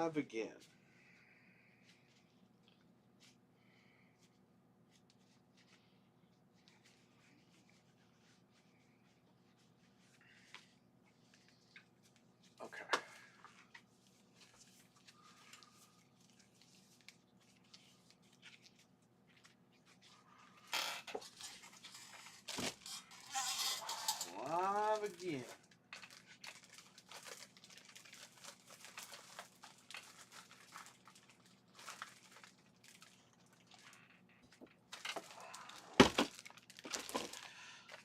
live again. Okay. Live again.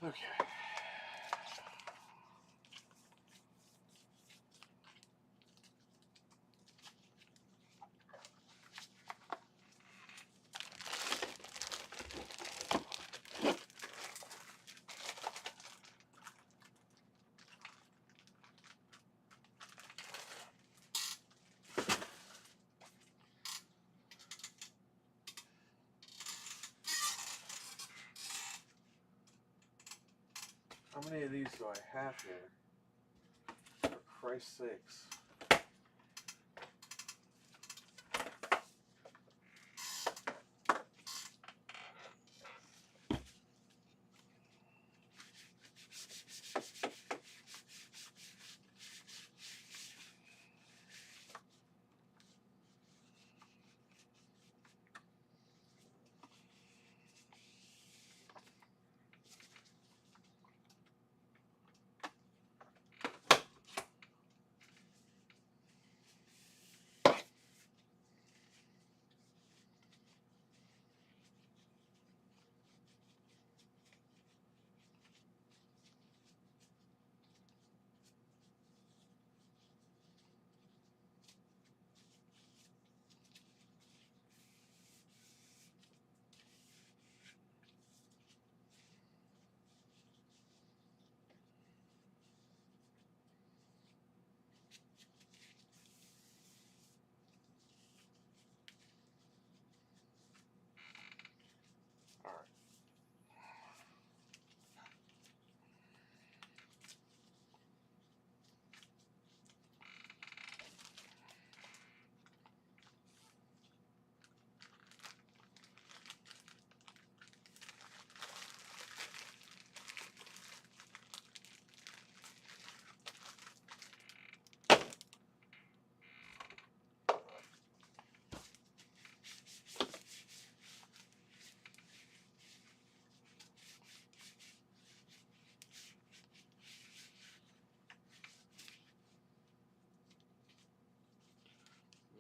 Okay. How many of these do I have here? For Christ's sakes.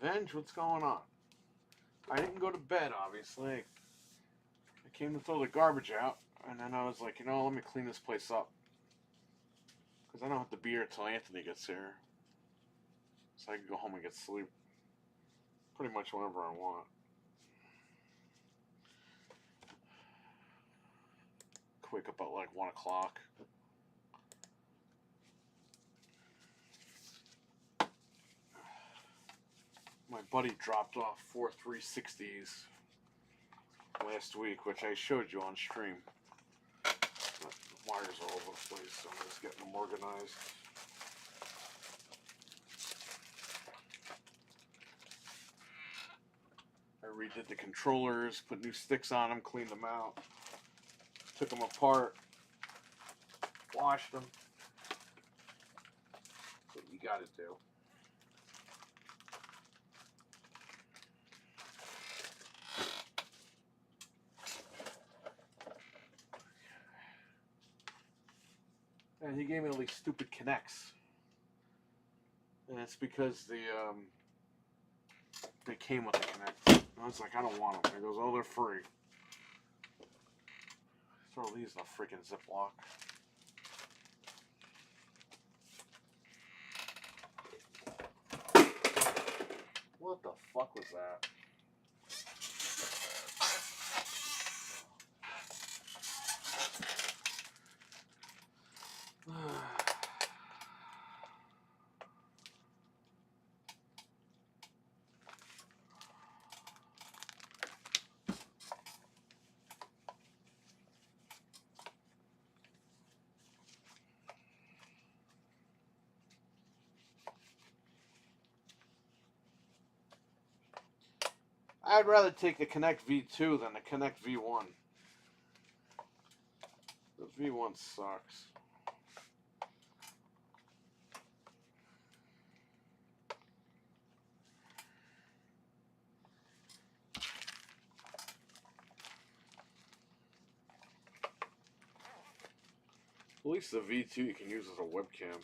Venge, what's going on? I didn't go to bed, obviously. I came to throw the garbage out, and then I was like, you know, let me clean this place up. Because I don't have to be here until Anthony gets here. So I can go home and get sleep. Pretty much whenever I want. Wake up at like 1 o'clock. My buddy dropped off 4 360s last week, which I showed you on stream. But the wires are all over the place, so I'm just getting them organized. I redid the controllers, put new sticks on them, cleaned them out, took them apart, washed them. That's what you gotta do. And he gave me all these stupid connects. And it's because they came with the connect. And I was like, I don't want them. He goes, oh, they're free. Throw these in a freaking Ziploc. What the fuck was that? I'd rather take the Connect V2 than the Connect V1. The V1 sucks. At least the V2 you can use as a webcam.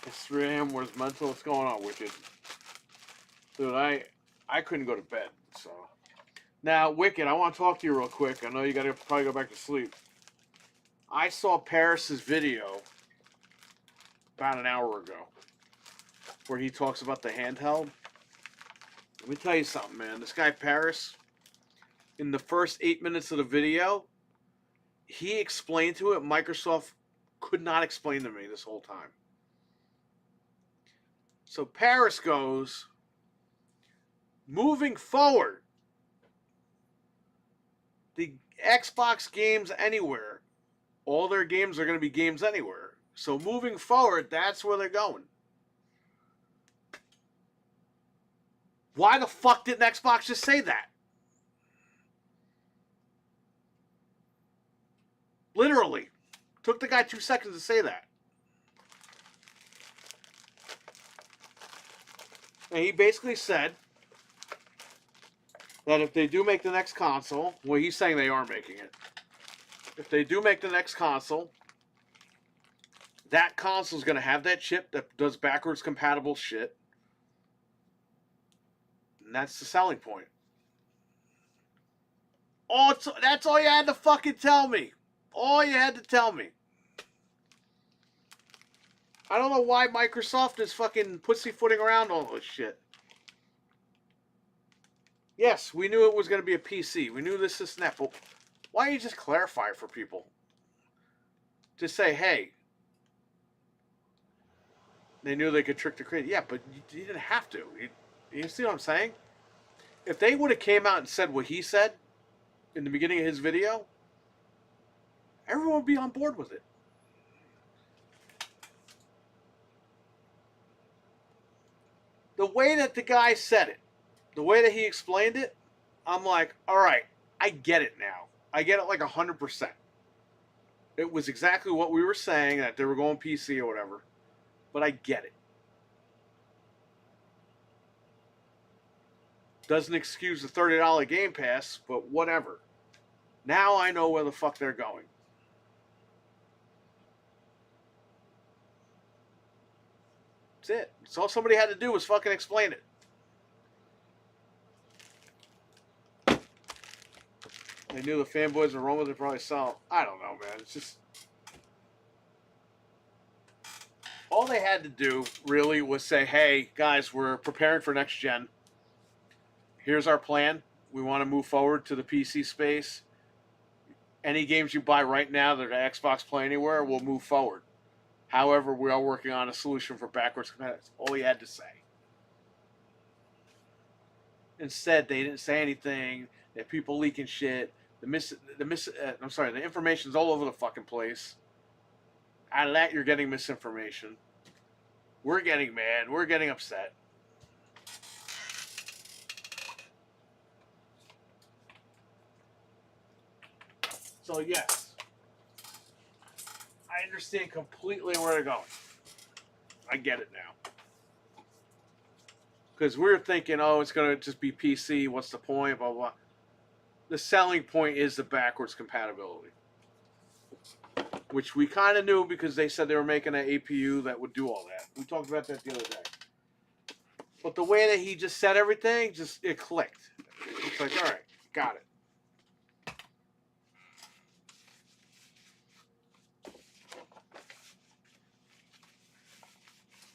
It's 3 a.m. Where's mental? What's going on, Wicked? Dude, I couldn't go to bed, so. Now, Wicked, I want to talk to you real quick. I know you gotta probably go back to sleep. I saw Paris's video about an hour ago where he talks about the handheld. Let me tell you something, man. This guy Paris, in the first 8 minutes of the video, he explained to it Microsoft could not explain to me this whole time. So Paris goes, moving forward, the Xbox games anywhere, all their games are going to be games anywhere. So moving forward, that's where they're going. Why the fuck didn't Xbox just say that? Literally. Took the guy 2 seconds to say that. And he basically said that if they do make the next console, well, he's saying they are making it. If they do make the next console, that console is going to have that chip that does backwards compatible shit. And that's the selling point. That's all you had to fucking tell me. All you had to tell me. I don't know why Microsoft is fucking pussyfooting around all this shit. Yes, we knew it was going to be a PC. We knew this is that, but why don't you just clarify it for people? Just say, hey, they knew they could trick the creator. Yeah, but you didn't have to. You see what I'm saying? If they would have came out and said what he said in the beginning of his video, everyone would be on board with it. The way that the guy said it, the way that he explained it, I'm like, all right, I get it now. I get it like 100%. It was exactly what we were saying, that they were going PC or whatever. But I get it. Doesn't excuse the $30 Game Pass, but whatever. Now I know where the fuck they're going. That's it. That's all somebody had to do was fucking explain it. They knew the fanboys were wrong with it, probably saw. I don't know, man. It's just. All they had to do, really, was say, hey, guys, we're preparing for next gen. Here's our plan. We want to move forward to the PC space. Any games you buy right now that are Xbox Play Anywhere will move forward. However, we are working on a solution for backwards compatibility. That's all he had to say. Instead, they didn't say anything. They had people leaking shit. The information's all over the fucking place. Out of that, you're getting misinformation. We're getting mad. We're getting upset. So, yes. I understand completely where they're going. I get it now. Because we were thinking, oh, it's going to just be PC. What's the point? Blah, blah. The selling point is the backwards compatibility. Which we kind of knew because they said they were making an APU that would do all that. We talked about that the other day. But the way that he just said everything, it clicked. It's like, all right, got it.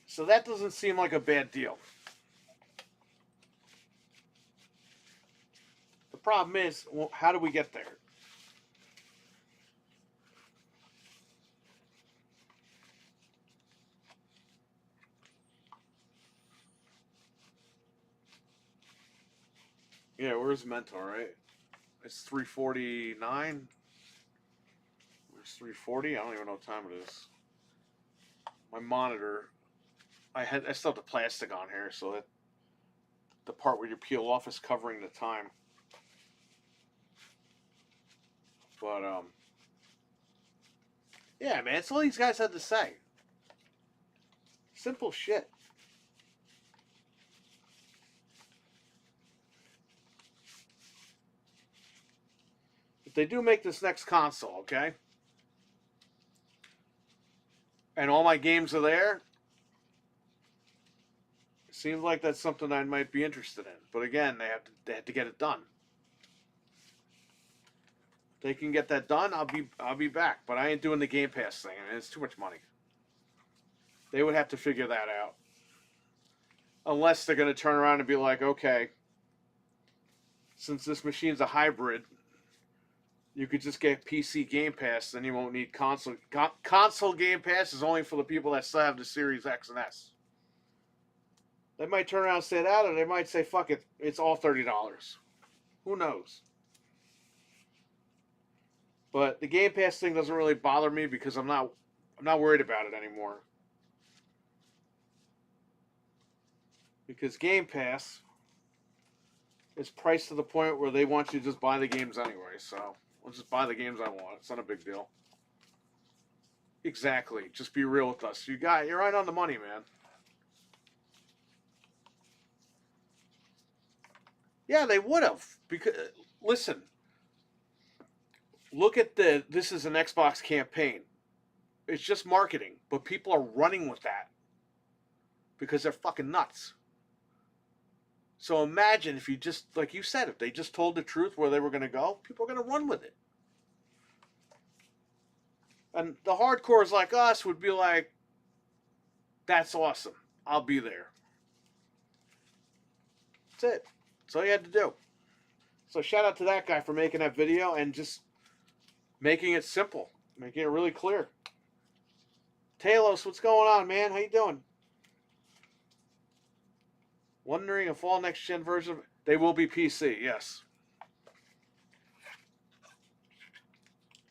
So that doesn't seem like a bad deal. The problem is, well, how do we get there? Yeah, where's Mentor, right? It's 3:49. Where's 3:40? I don't even know what time it is. My monitor, I still have the plastic on here, so that the part where you peel off is covering the time. But yeah, man, it's all these guys had to say. Simple shit. If they do make this next console, okay, and all my games are there, it seems like that's something I might be interested in. But again, they have to get it done. If they can get that done, I'll be back. But I ain't doing the Game Pass thing. I mean, it's too much money. They would have to figure that out. Unless they're going to turn around and be like, okay, since this machine's a hybrid, you could just get PC Game Pass, then you won't need console. Console Game Pass is only for the people that still have the Series X and S. They might turn around and say that, or they might say, fuck it, it's all $30. Who knows? But the Game Pass thing doesn't really bother me because I'm not worried about it anymore. Because Game Pass is priced to the point where they want you to just buy the games anyway. So I'll just buy the games I want. It's not a big deal. Exactly. Just be real with us. You're right on the money, man. Yeah, they would have. Because listen, look at this is an Xbox campaign. It's just marketing, but people are running with that because they're fucking nuts. So imagine if you just, like you said, if they just told the truth where they were going to go, people are going to run with it. And the hardcores like us would be like, that's awesome. I'll be there. That's it. That's all you had to do. So shout out to that guy for making that video and just making it simple. Making it really clear. Talos, what's going on, man? How you doing? Wondering if all next-gen versions, they will be PC, yes.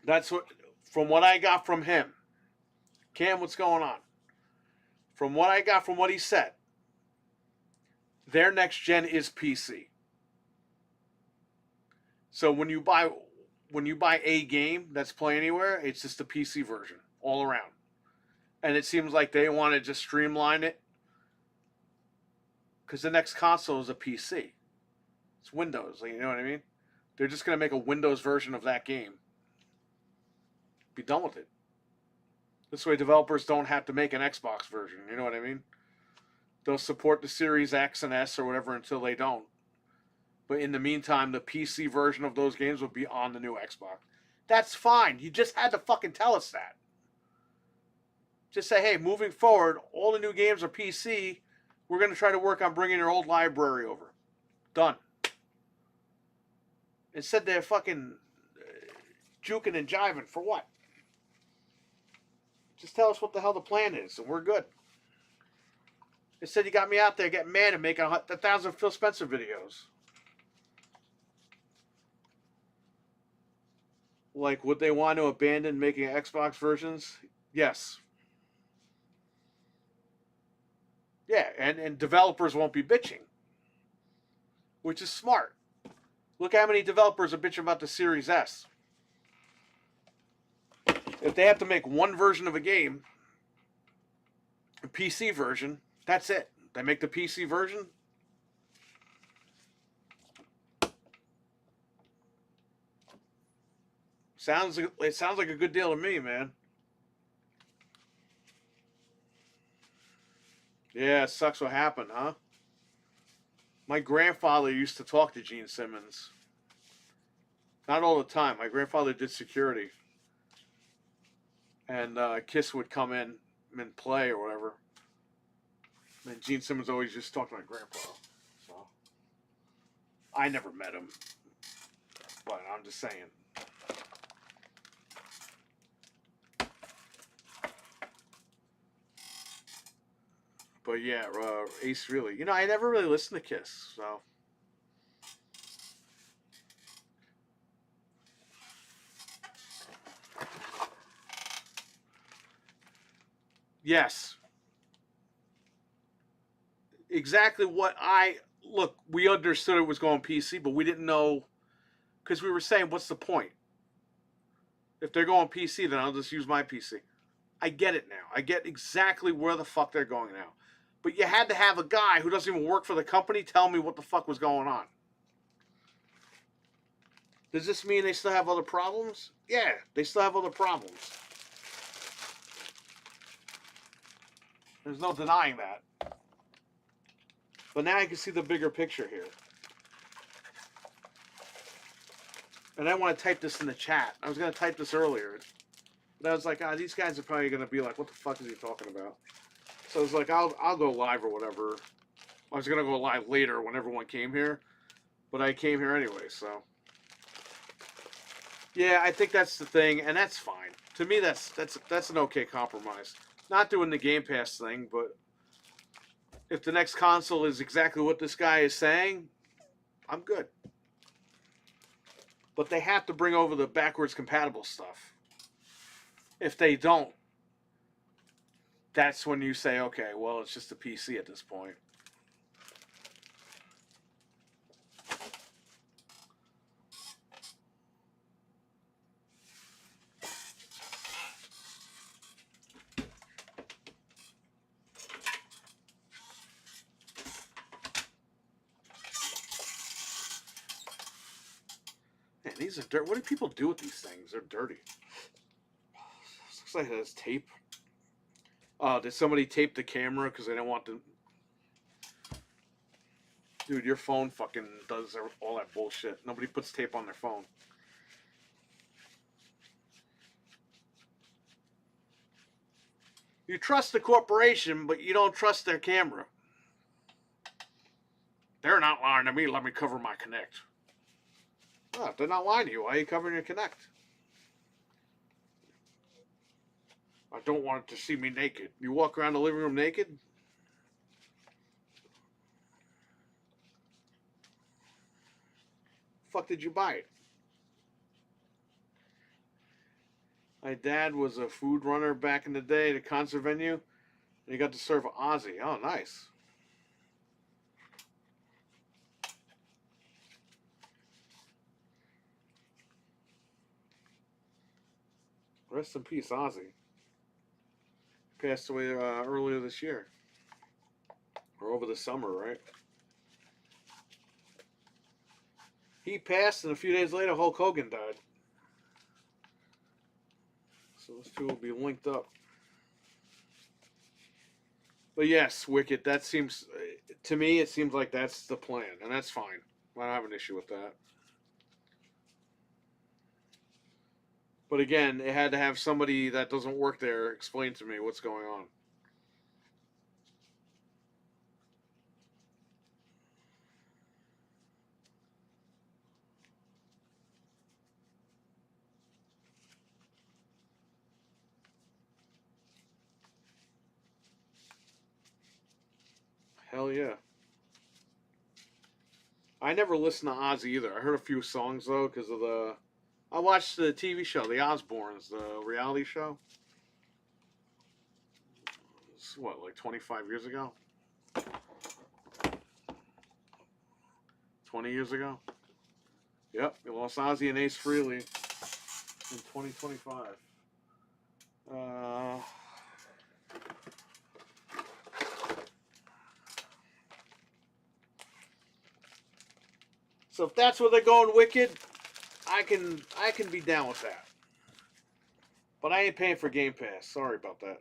That's what, from what I got from him. Cam, what's going on? From what I got from what he said, their next-gen is PC. So when you buy a game that's Play Anywhere, it's just the PC version all around. And it seems like they want to just streamline it because the next console is a PC. It's Windows, you know what I mean? They're just going to make a Windows version of that game. Be done with it. This way developers don't have to make an Xbox version, you know what I mean? They'll support the Series X and S or whatever until they don't. But in the meantime, the PC version of those games will be on the new Xbox. That's fine. You just had to fucking tell us that. Just say, hey, moving forward, all the new games are PC. We're going to try to work on bringing your old library over. Done. Instead, they're fucking juking and jiving. For what? Just tell us what the hell the plan is, and we're good. Instead, you got me out there getting mad and making 1,000 Phil Spencer videos. Like, would they want to abandon making Xbox versions? Yes. Yeah, and developers won't be bitching, which is smart. Look how many developers are bitching about the Series S. If they have to make one version of a game, a PC version, that's it. They make the PC version. It sounds like a good deal to me, man. Yeah, it sucks what happened, huh? My grandfather used to talk to Gene Simmons. Not all the time. My grandfather did security. And Kiss would come in and play or whatever. And Gene Simmons always just talked to my grandpa. So I never met him. But I'm just saying. But yeah, Ace really. You know, I never really listened to Kiss, so. Yes. Exactly what I look, we understood it was going PC, but we didn't know, because we were saying, what's the point? If they're going PC, then I'll just use my PC. I get it now. I get exactly where the fuck they're going now. But you had to have a guy who doesn't even work for the company tell me what the fuck was going on. Does this mean they still have other problems? Yeah, they still have other problems. There's no denying that. But now I can see the bigger picture here. And I want to type this in the chat. I was going to type this earlier. But I was like, these guys are probably going to be like, what the fuck is he talking about? So I was like, I'll go live or whatever. I was going to go live later when everyone came here. But I came here anyway, so. Yeah, I think that's the thing, and that's fine. To me, that's an okay compromise. Not doing the Game Pass thing, but if the next console is exactly what this guy is saying, I'm good. But they have to bring over the backwards compatible stuff. If they don't, that's when you say, okay, well, it's just a PC at this point. Man, these are dirt. What do people do with these things? They're dirty. Looks like it has tape. Did somebody tape the camera because they don't want to? Dude, your phone fucking does all that bullshit. Nobody puts tape on their phone. You trust the corporation, but you don't trust their camera. They're not lying to me. Let me cover my Connect. Oh, if they're not lying to you, why are you covering your Connect? I don't want it to see me naked. You walk around the living room naked? Fuck did you buy it? My dad was a food runner back in the day at a concert venue, and he got to serve Ozzy. Oh, nice. Rest in peace, Ozzy. Passed away earlier this year. Or over the summer, right? He passed, and a few days later, Hulk Hogan died. So those two will be linked up. But yes, Wicked, that seems, to me, it seems like that's the plan, and that's fine. I don't have an issue with that. But again, it had to have somebody that doesn't work there explain to me what's going on. Hell yeah. I never listened to Ozzy either. I heard a few songs though because of the. I watched the TV show, The Osbournes, the reality show. It's what, like 25 years ago? 20 years ago? Yep, we lost Ozzy and Ace Frehley in 2025. So if that's where they're going Wicked, I can be down with that. But I ain't paying for Game Pass. Sorry about that.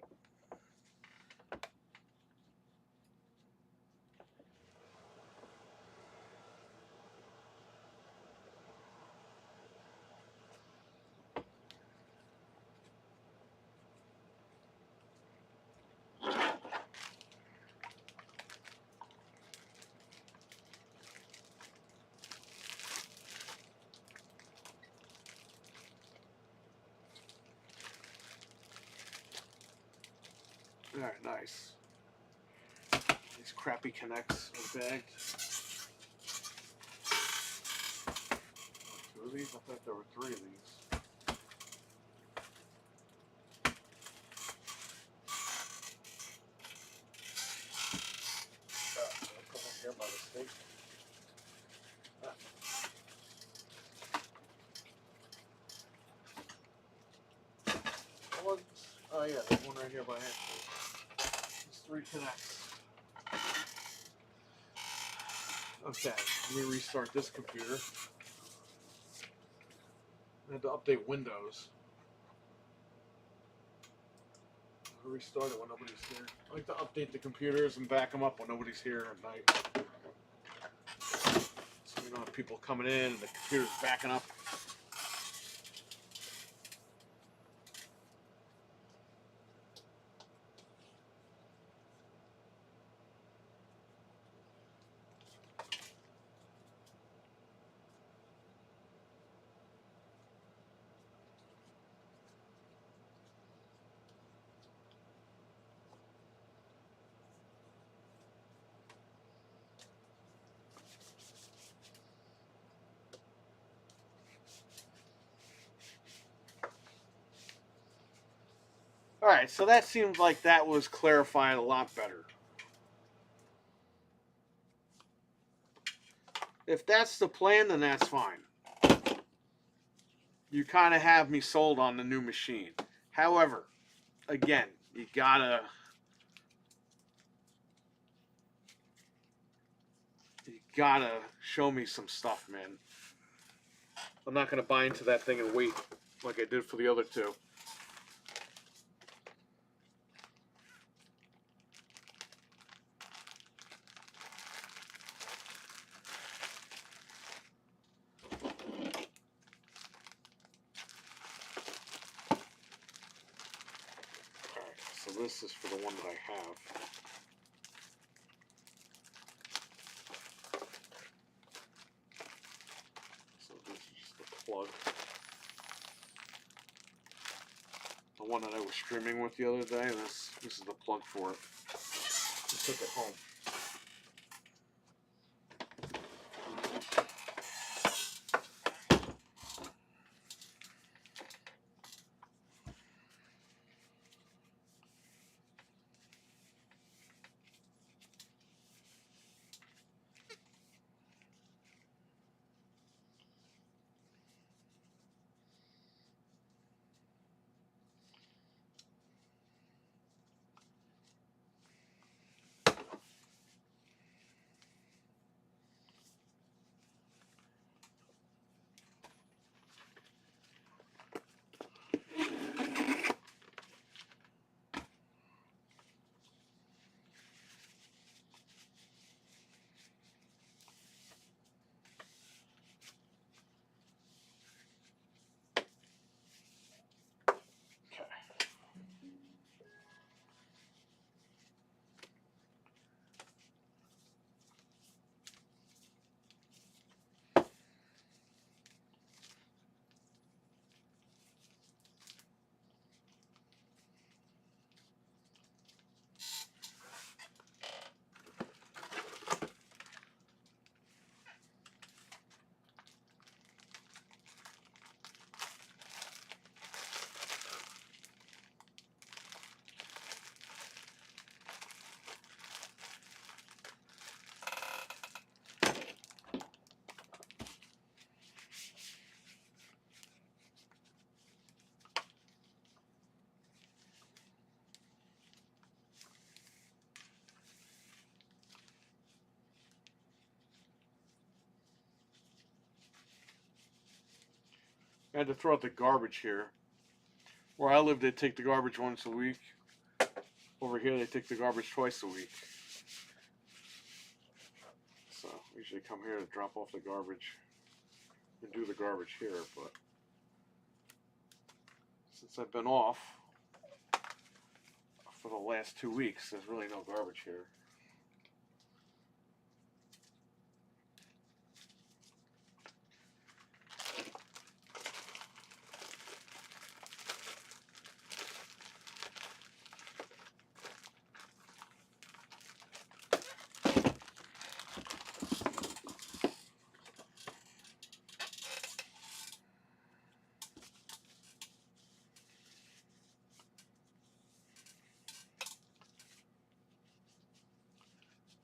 Alright, nice. These crappy Connects are bagged. Two of these? I thought there were three of these. I'll come in here by mistake. Oh yeah, there's one right here by Ashley. There's 3 connects. Okay, let me restart this computer. I had to update Windows. I'll restart it when nobody's here. I like to update the computers and back them up when nobody's here at night. So we don't have people coming in and the computer's backing up. Alright, so that seemed like that was clarified a lot better. If that's the plan, then that's fine. You kind of have me sold on the new machine. However, again, you gotta show me some stuff, man. I'm not gonna buy into that thing and wait like I did for the other two. Alright, so this is for the one that I have. So this is just the plug. The one that I was streaming with the other day, this is the plug for it. I took it home. I had to throw out the garbage here. Where I live, they take the garbage once a week. Over here, they take the garbage twice a week. So, I usually come here to drop off the garbage and do the garbage here, but since I've been off for the last 2 weeks, there's really no garbage here.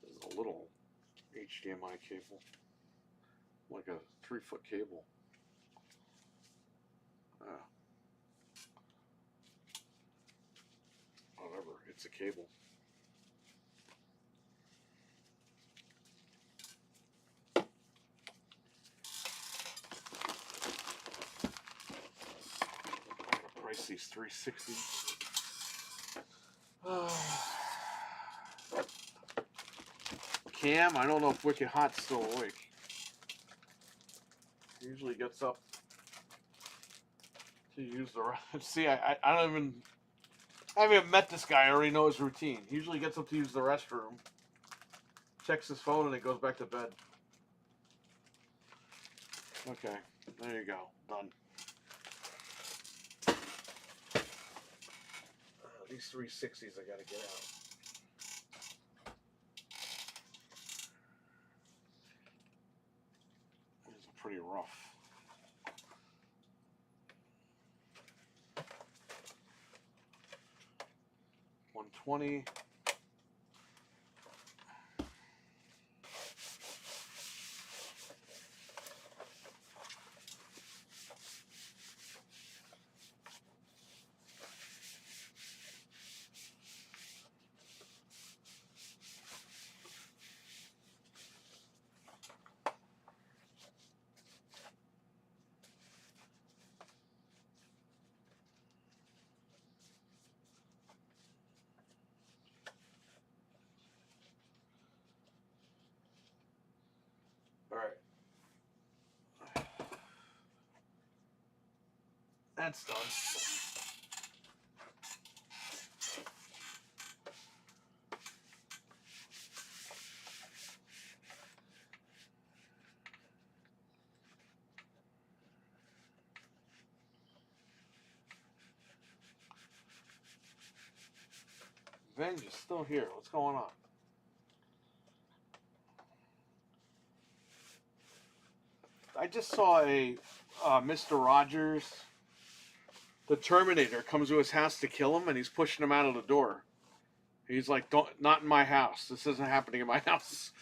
There's a little HDMI cable, like a 3-foot cable. it's a cable. Price these 360. Cam, I don't know if Wicked Hot's still awake. He usually gets up to use the restroom. See, I haven't even met this guy. I already know his routine. He usually gets up to use the restroom, checks his phone, and then goes back to bed. Okay, there you go. Done. These 360s I gotta get out. These are pretty rough. $120. All right. That's done. Venge is still here. What's going on? I just saw a Mr. Rogers, the Terminator, comes to his house to kill him, and he's pushing him out of the door. He's like, "Don't, not in my house. This isn't happening in my house."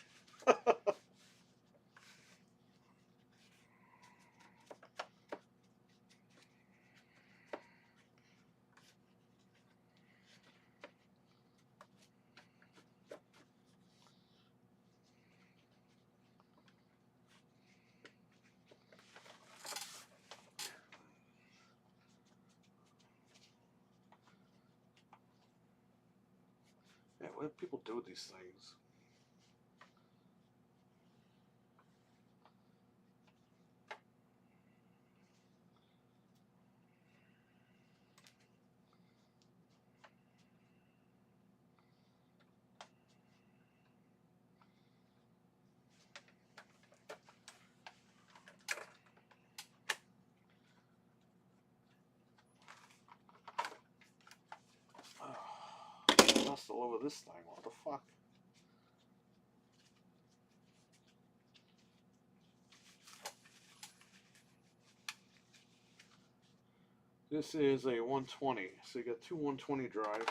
Yeah, what do people do with these things? Dust all over this thing. What the fuck? This is a 120. So you got two 120 drives.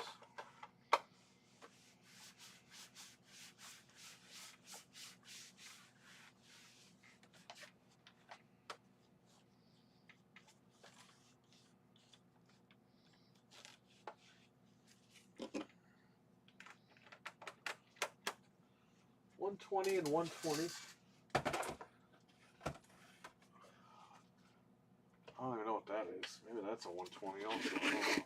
$120 and $120. I don't even know what that is. Maybe that's a 120 also. I don't know.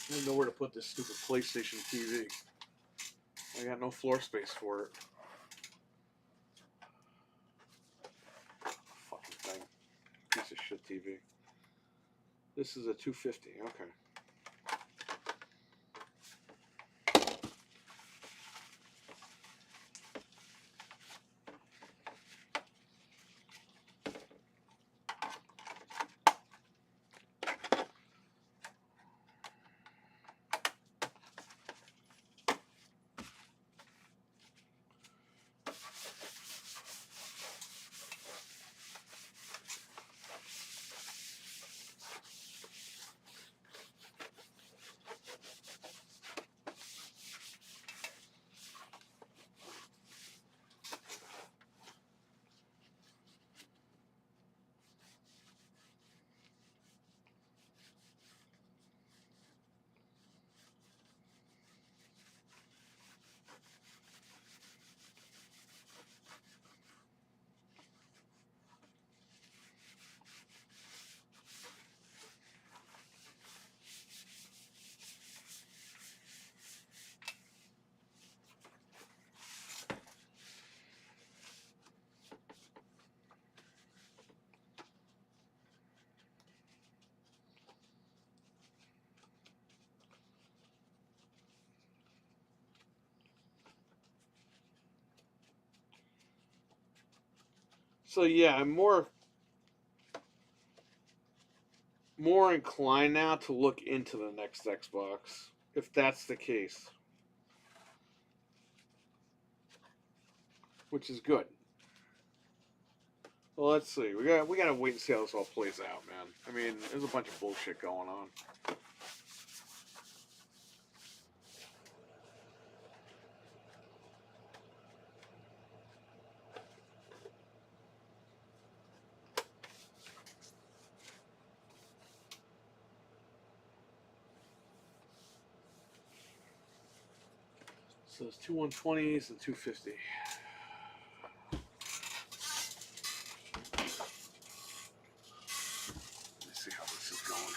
I don't know where to put this stupid PlayStation TV. I got no floor space for it. Fucking thing. Piece of shit TV. This is a 250. Okay. So yeah, I'm more inclined now to look into the next Xbox, if that's the case, which is good. Well, let's see. We gotta wait and see how this all plays out, man. I mean, there's a bunch of bullshit going on. So it's two 120s and 250. Let's see how this is going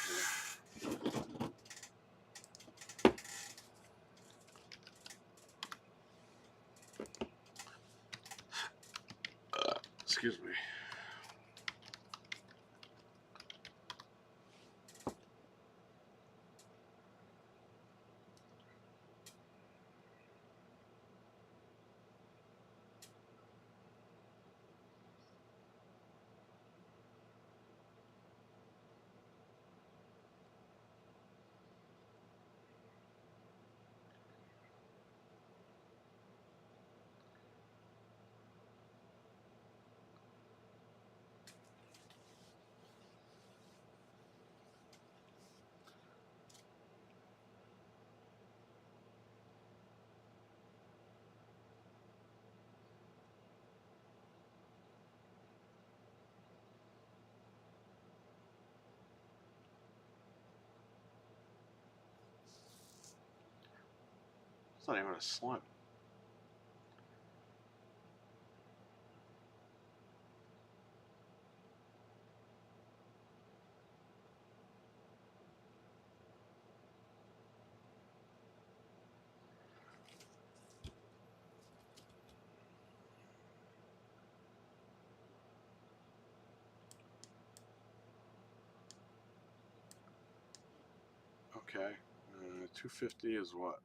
here. Excuse me. It's not even a slim. Okay. 250 is what?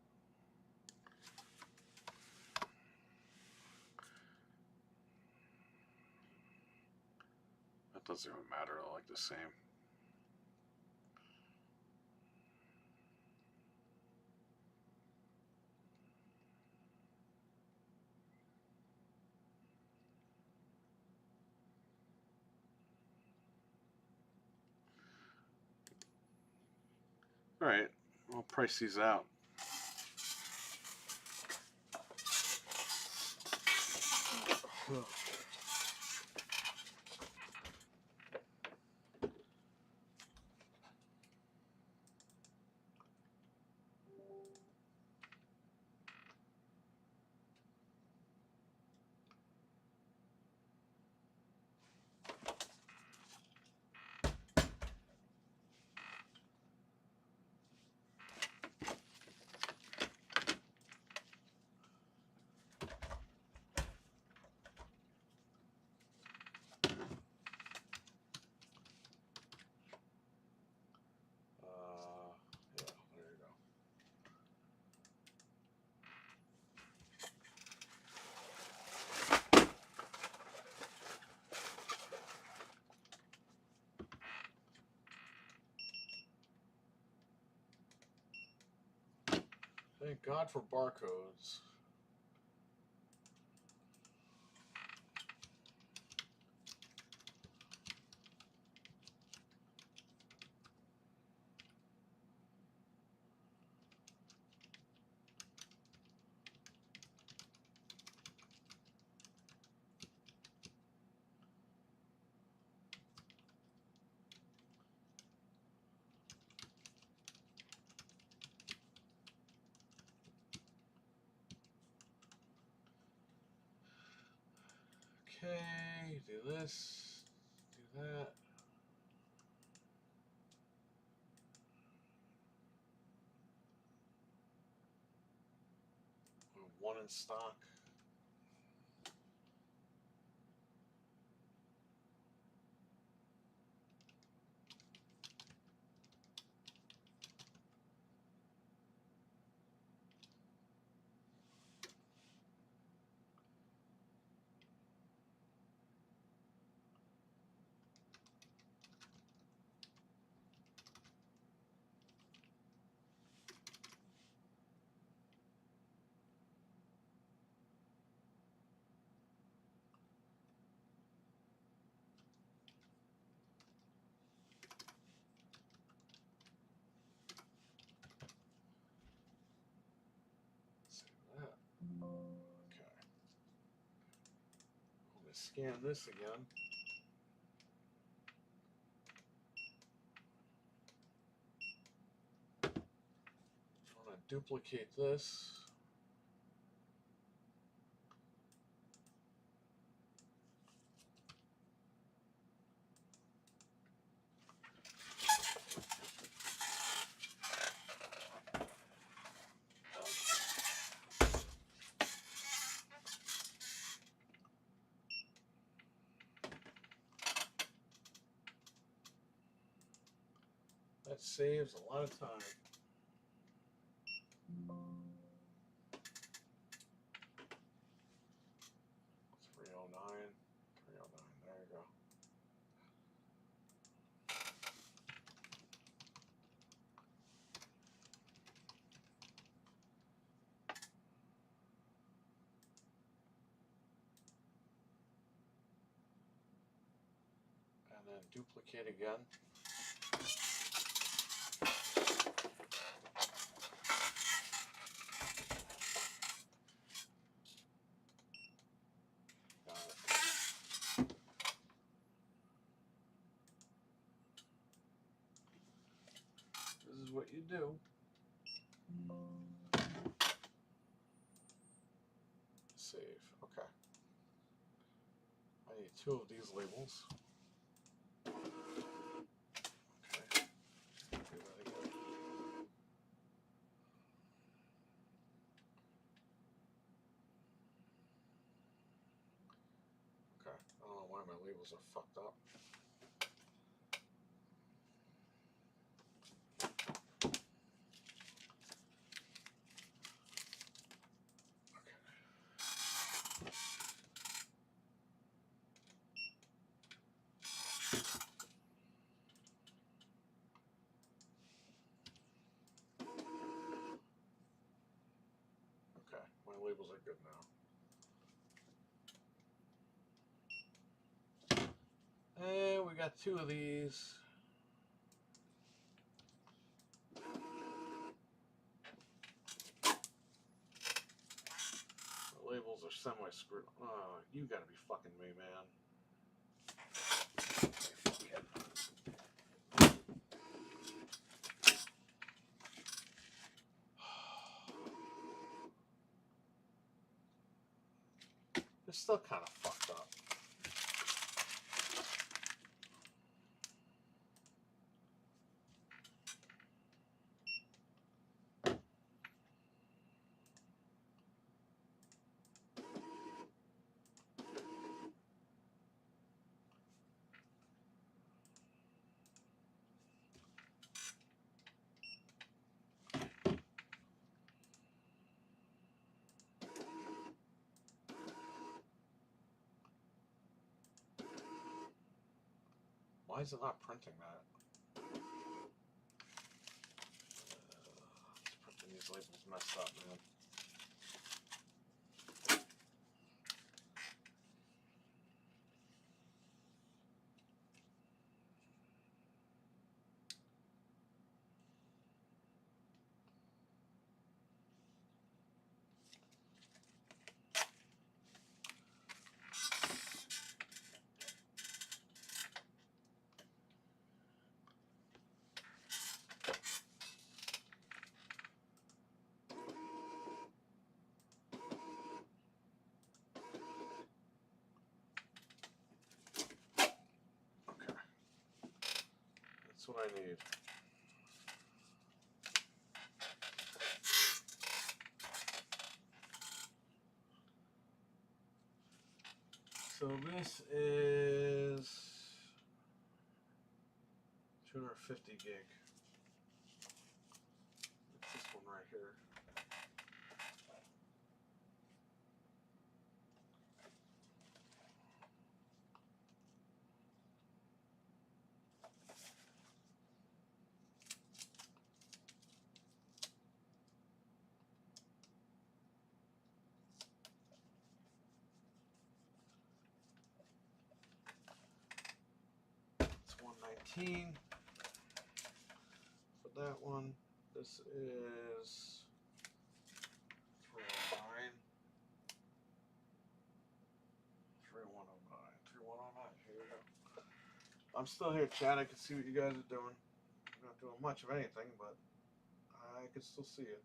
That doesn't even matter. I like the same. All right. I'll price these out. Thank God for barcodes. Okay, do this, do that. One in stock. to scan this again. I'm going to duplicate this. That saves a lot of time. 309, 309, there you go. And then duplicate again. This is what you do. Save. Okay. I need 2 of these labels. Okay. Do that again. Okay. I don't know why my labels are fucked up. Okay, my labels are good now. And we got 2 of these. The labels are semi-screwed. Oh, you gotta be fucking me, man. It's still kind of fucked up. Why is it not printing that? It's printing these labels messed up, man. That's what I need. So this is 250 gig. It's this one right here. It's 119 for that one. This is 309. 3109. I'm still here, Chad. I can see what you guys are doing. I'm not doing much of anything, but I can still see it.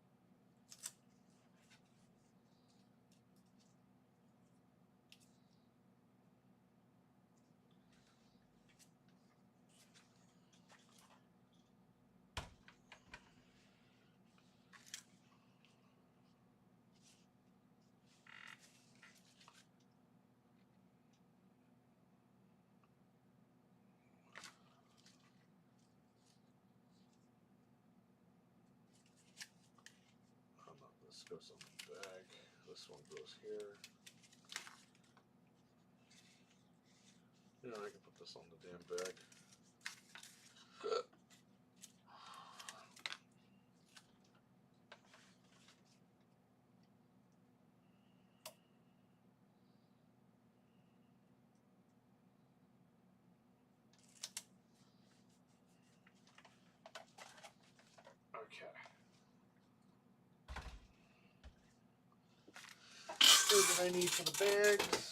This goes on the bag. This one goes here. You know, I can put this on the damn bag. Okay. Here's what I need for the bags.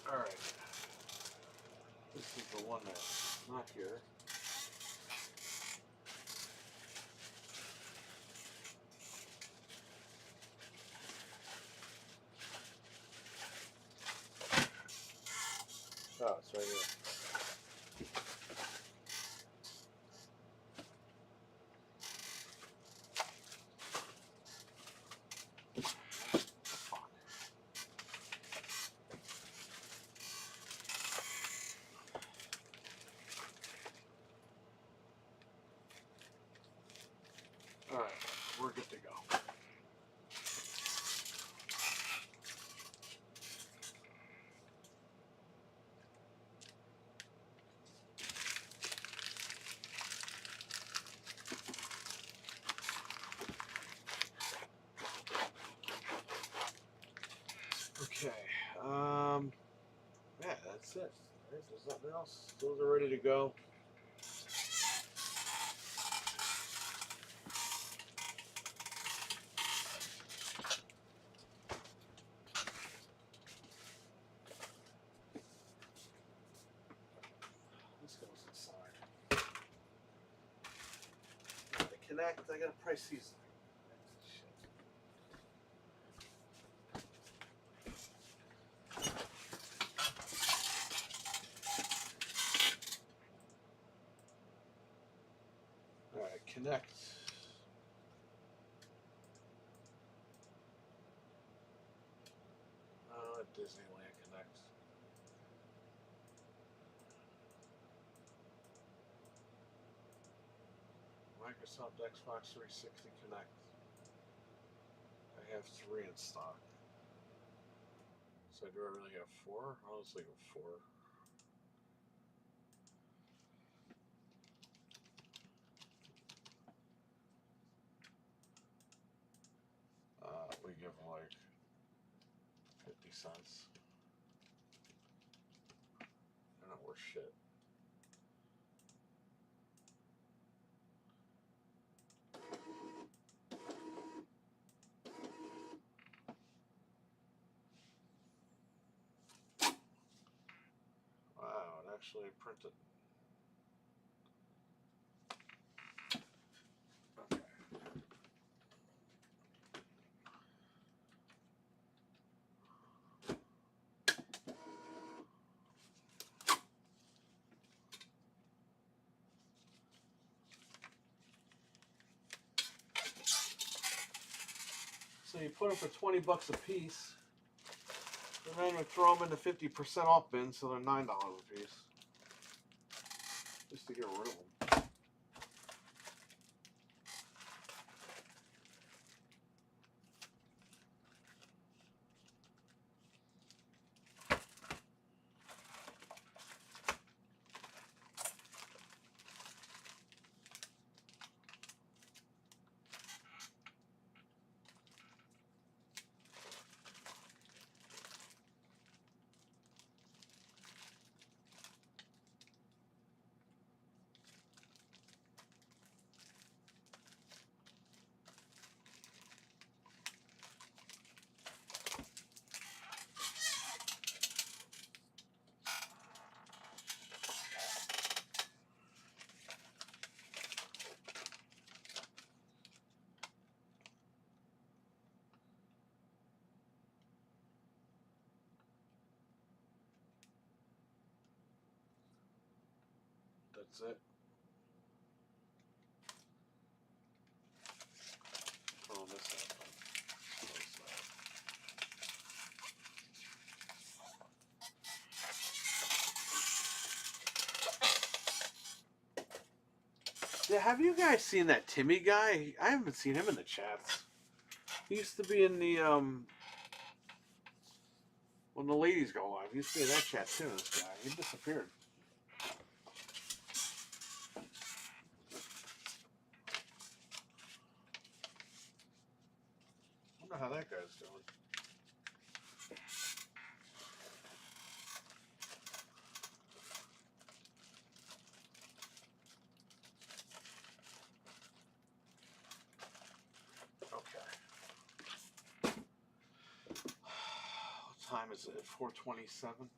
Alright. This is the one that's not here. Oh, it's right here. Alright, we're good to go. Okay, yeah, that's it. Right, there's nothing else. Those are ready to go. This goes inside. Now to connect, I gotta price these. Alright, connect. Disneyland Connect. Microsoft Xbox 360 Connect. I have 3 in stock. So do I really have 4? I'll just leave it 4. We give them like 50 cents. They're not worth shit. Wow, it actually printed. Okay. So you put them for 20 bucks a piece, and then we throw them in the 50% off bin, so they're $9 a piece, just to get rid of them. That's it. Throw this out. Yeah, have you guys seen that Timmy guy? I haven't seen him in the chats. He used to be in the when the ladies go live. He used to be in that chat too. This guy, he disappeared. I wonder how that guy's doing. Okay. What time is it? 4:27.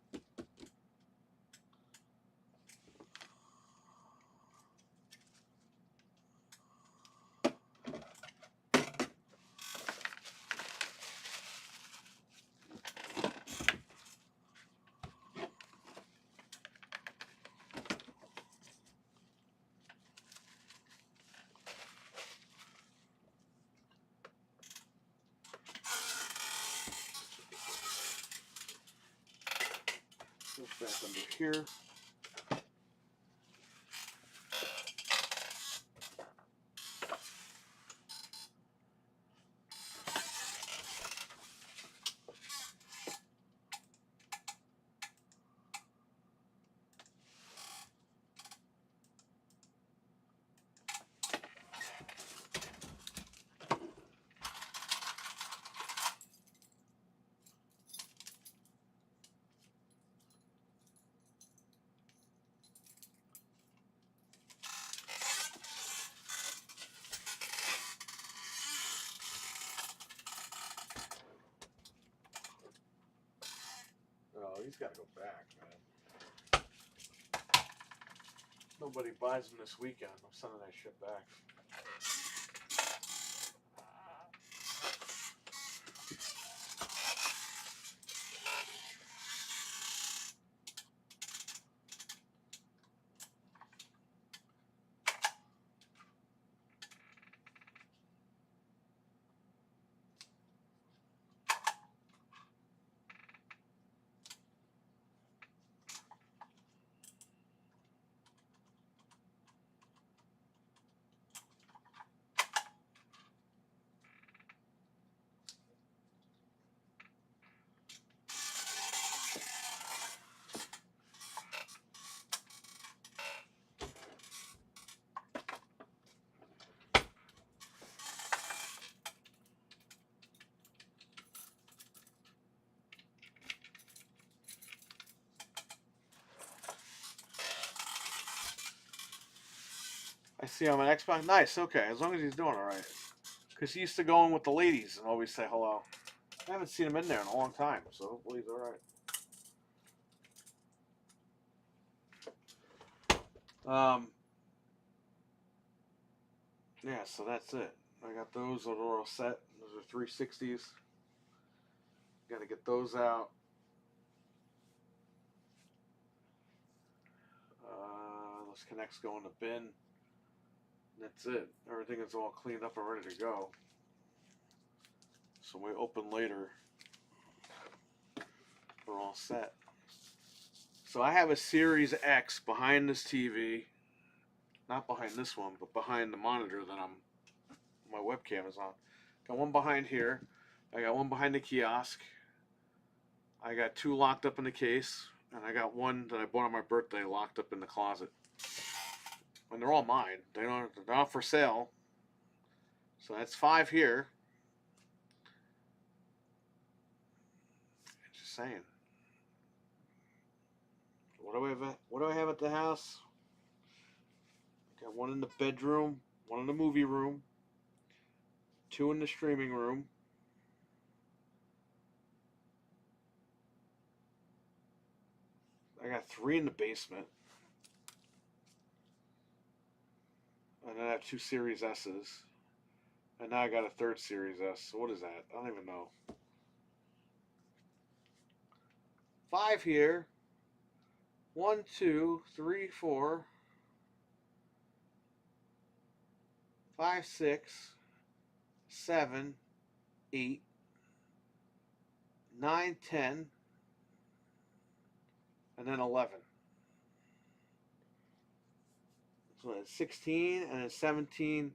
Back under here. Oh, he's got to go back, man. Nobody buys them this weekend. I'm sending that shit back. I see him on Xbox. Nice, okay, as long as he's doing alright. Because he used to go in with the ladies and always say hello. I haven't seen him in there in a long time, so hopefully he's alright. Yeah, so that's it. I got those are all set. Those are 360s. Got to get those out. Those connects go in the bin. That's it. Everything is all cleaned up and ready to go. So when we open later, we're all set. So I have a Series X behind this TV. Not behind this one, but behind the monitor that my webcam is on. Got one behind here. I got one behind the kiosk. I got two locked up in the case. And I got one that I bought on my birthday locked up in the closet. And they're all mine. They're not for sale. So that's 5 here. Just saying. What do I have at the house? Got one in the bedroom, one in the movie room, 2 in the streaming room. I got 3 in the basement. And then I have 2 Series S's. And now I got a 3rd Series S. So what is that? I don't even know. 5 here. 1, 2, 3, 4. 5, 6, 7, 8, 9, 10, and then 11. So it's 16 and then 17.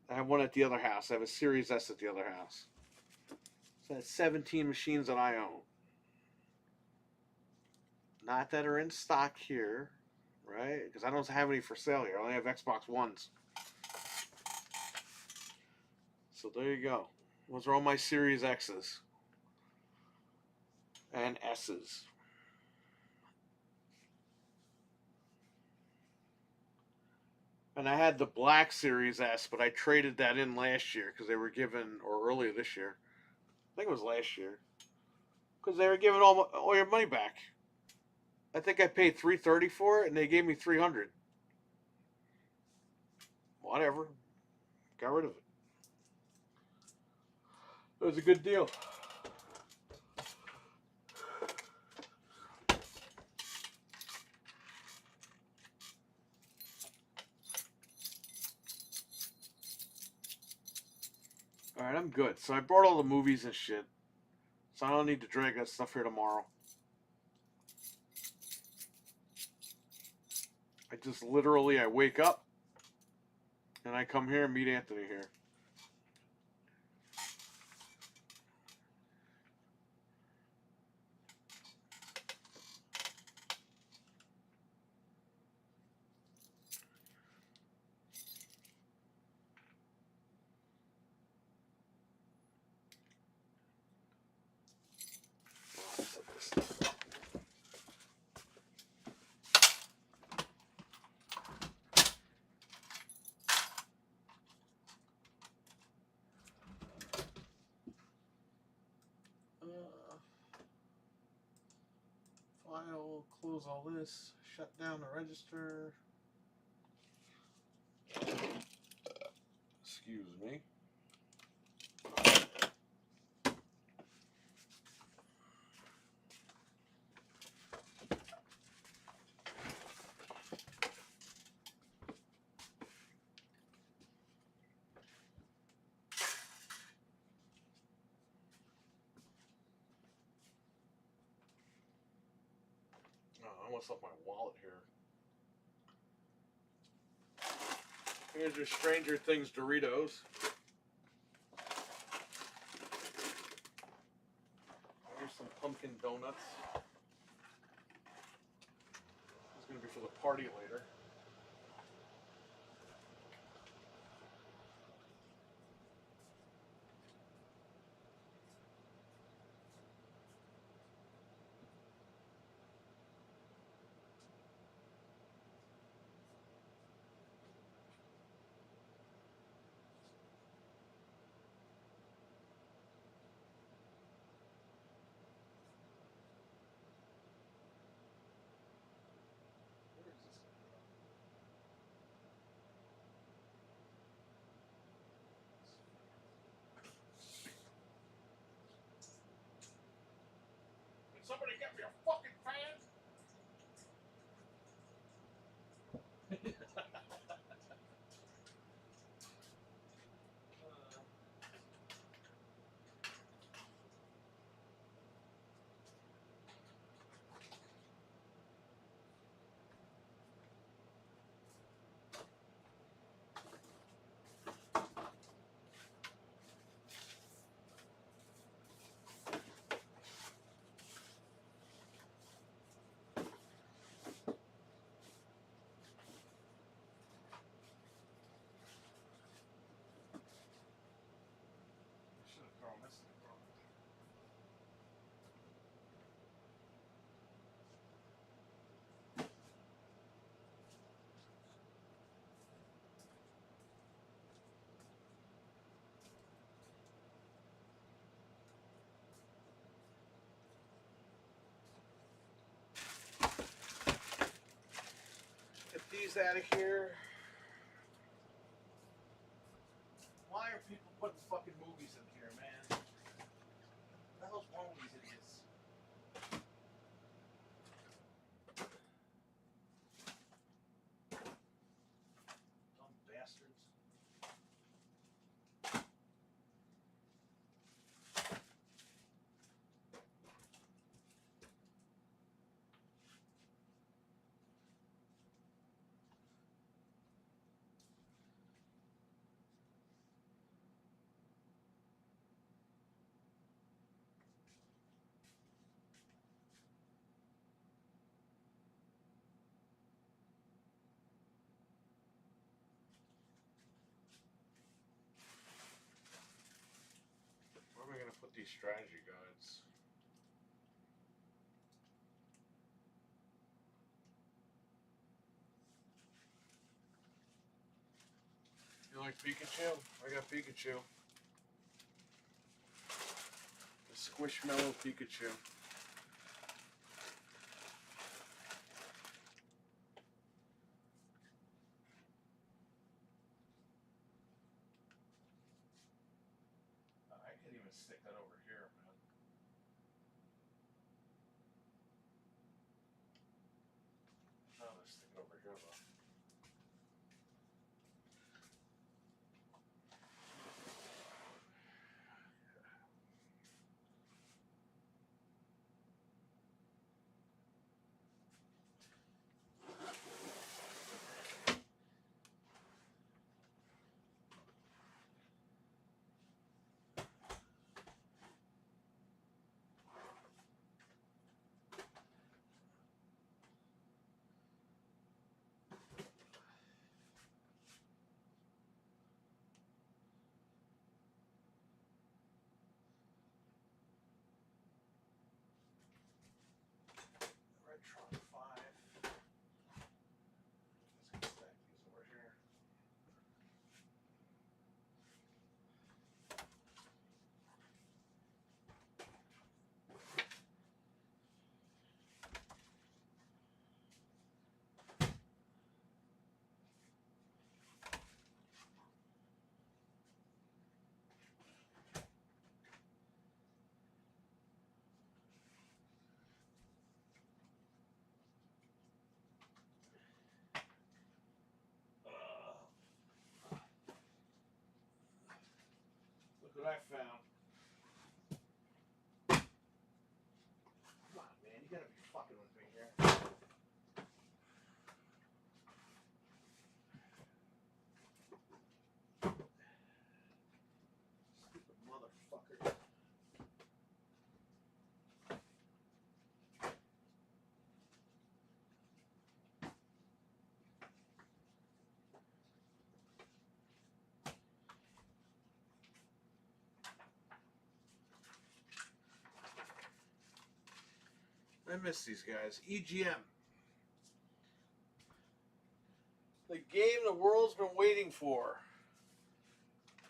I have one at the other house. I have a Series S at the other house. So that's 17 machines that I own. Not that are in stock here, right? Because I don't have any for sale here. I only have Xbox Ones. So there you go. Those are all my Series X's and S's. And I had the black Series S, but I traded that in last year because they were given, or earlier this year. I think it was last year. Because they were giving all your money back. I think I paid $330 for it, and they gave me $300. Whatever. Got rid of it. It was a good deal. Alright, I'm good. So I brought all the movies and shit. So I don't need to drag that stuff here tomorrow. I just literally, I wake up, and I come here and meet Anthony here. File, close all this, shut down the register. Excuse me. Oh, I almost left my wallet here. Here's your Stranger Things Doritos. Here's some pumpkin donuts. This is going to be for the party later. Somebody get me a fucking fan! Get these out of here. Why are people putting fucking movies in here, man? What the hell's wrong with these idiots? Dumb bastards. these strategy guides. You like Pikachu? I got Pikachu. The Squishmallow Pikachu. I could even stick that over here, man. No, let's stick it over here, though. Retron 5. Let's stack these over here. Look what I found. Come on, man. You gotta be fucking with me here. Stupid motherfucker. I miss these guys. EGM. The game the world's been waiting for.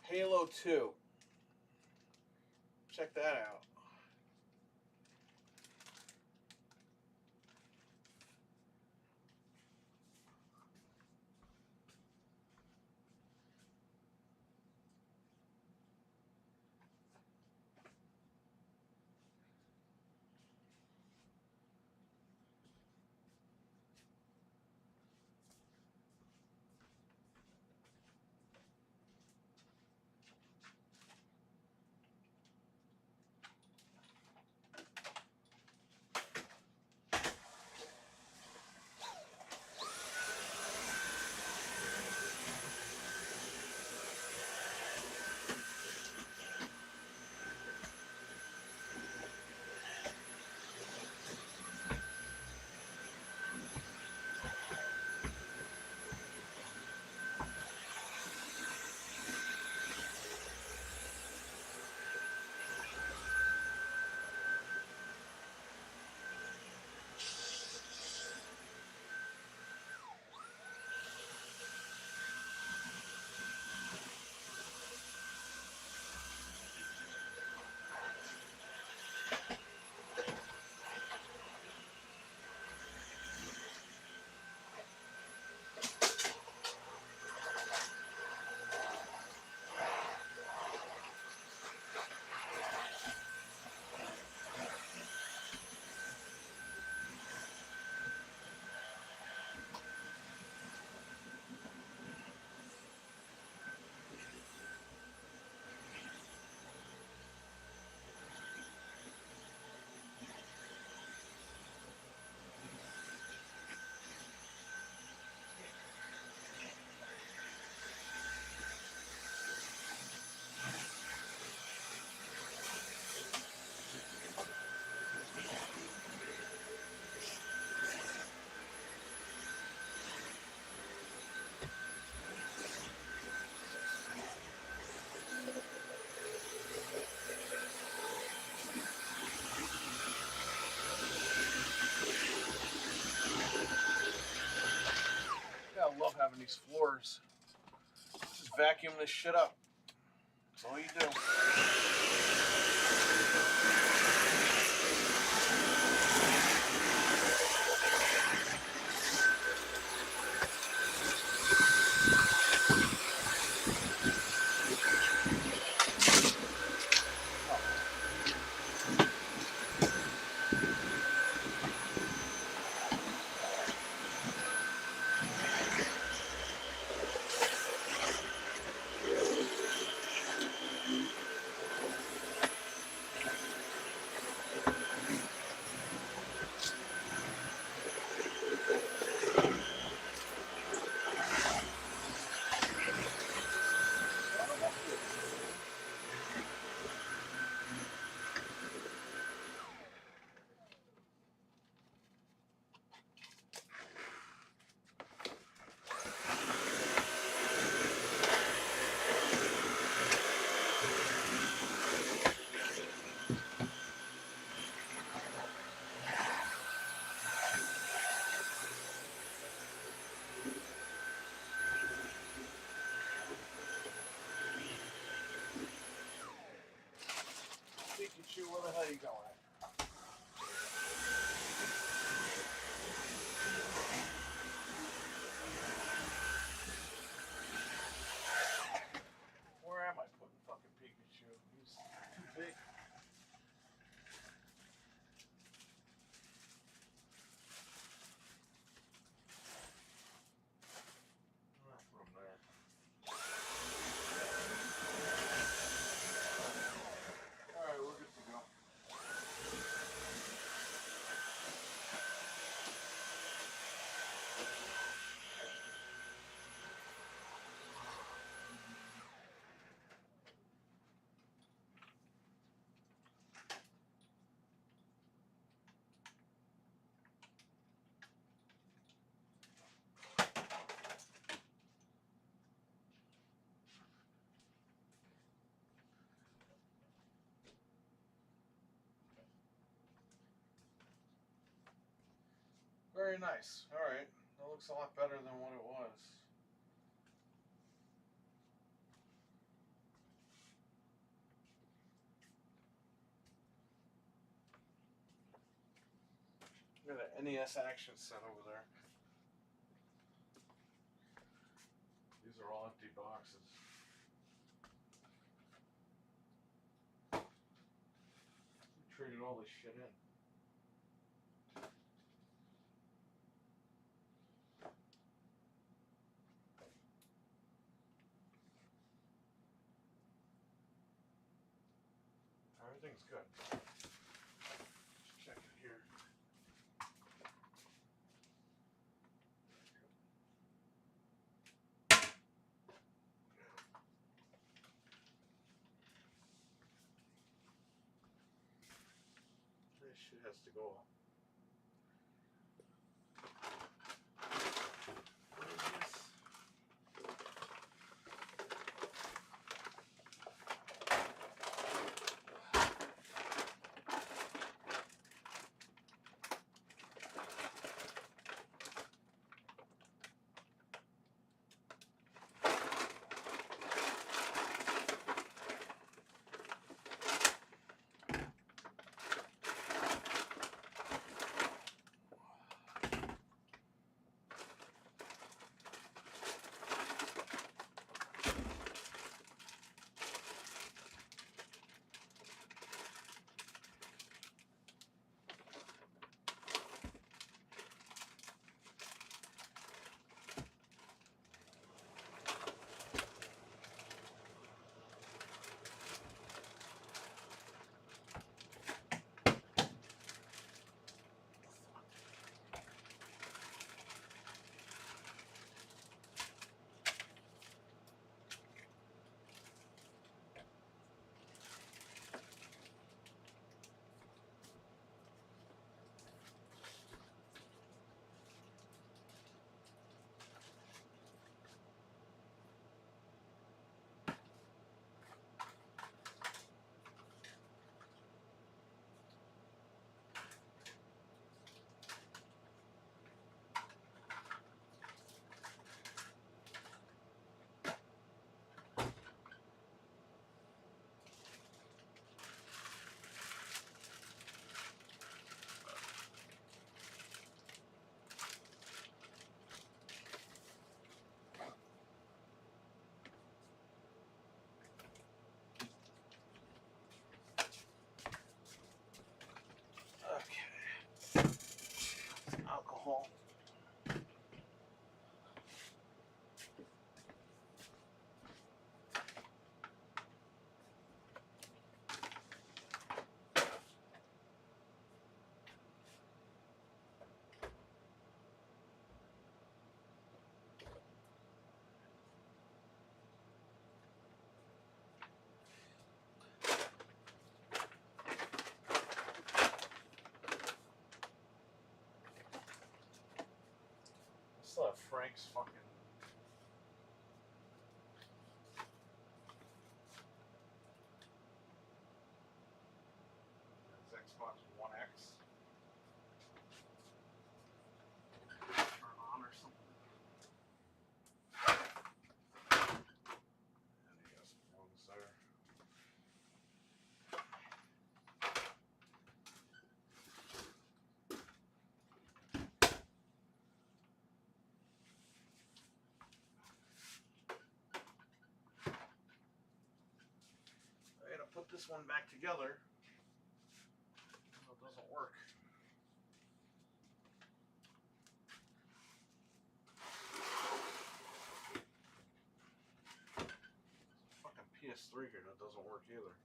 Halo 2. Check that out. these floors. Just vacuum this shit up. That's all you do. Pikachu, where the hell are you going? Where am I putting fucking Pikachu? He's too big. I'll put him there. Alright, we're good to go. Very nice. Alright. That looks a lot better than what it was. Look at that NES action set over there. These are all empty boxes. We traded all this shit in. Everything's good. Let's check it here. This shit has to go up. What is this? alcohol. Still have Frank's fucking. His Xbox One X. Turn on or something. And he got some lungs there. I gotta put this one back together. It doesn't work. Fucking PS3 here that doesn't work either.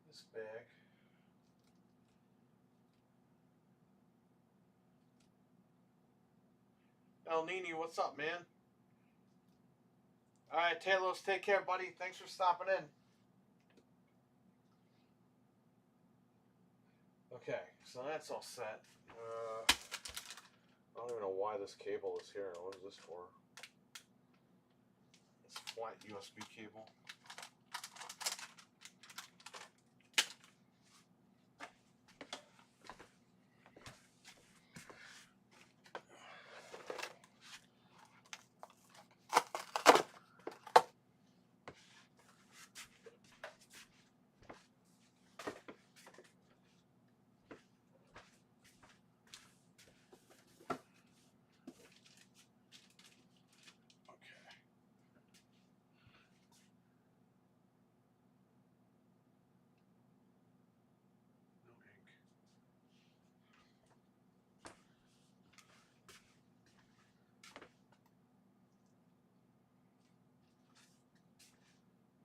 This bag. El Nini, what's up, man? Alright, Talos, take care, buddy. Thanks for stopping in. Okay, so that's all set. I don't even know why this cable is here. What is this for? It's a flat USB cable.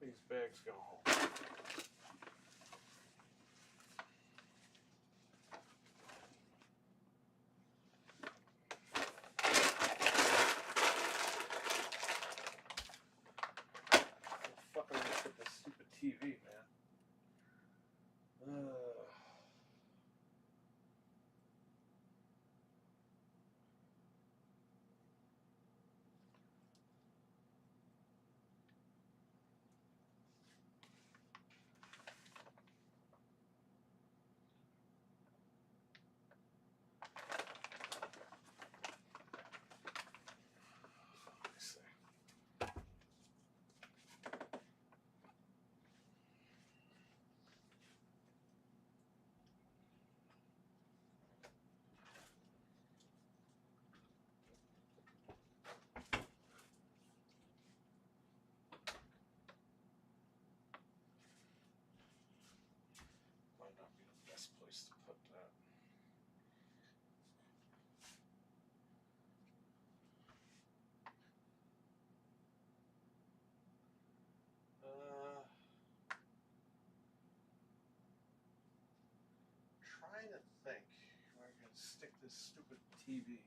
These bags go home. Fucking look at this stupid TV, man. Might not be the best place to put that. Trying to think where I can stick this stupid TV.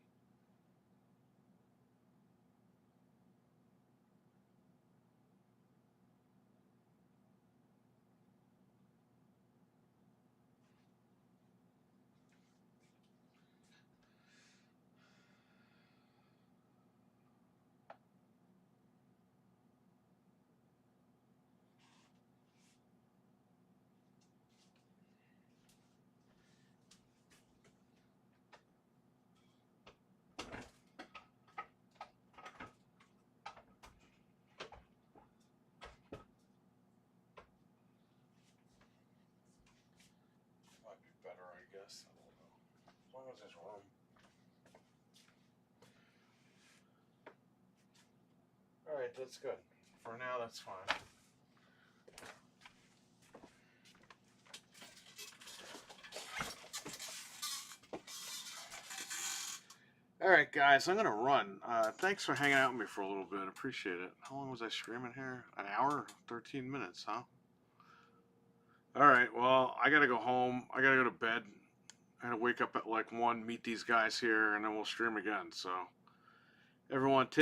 Alright, that's good. For now, that's fine. Alright, guys, I'm going to run. Thanks for hanging out with me for a little bit. Appreciate it. How long was I streaming here? An hour? 13 minutes, huh? Alright, well, I got to go home. I got to go to bed. I got to wake up at like 1, meet these guys here, and then we'll stream again. So, everyone, take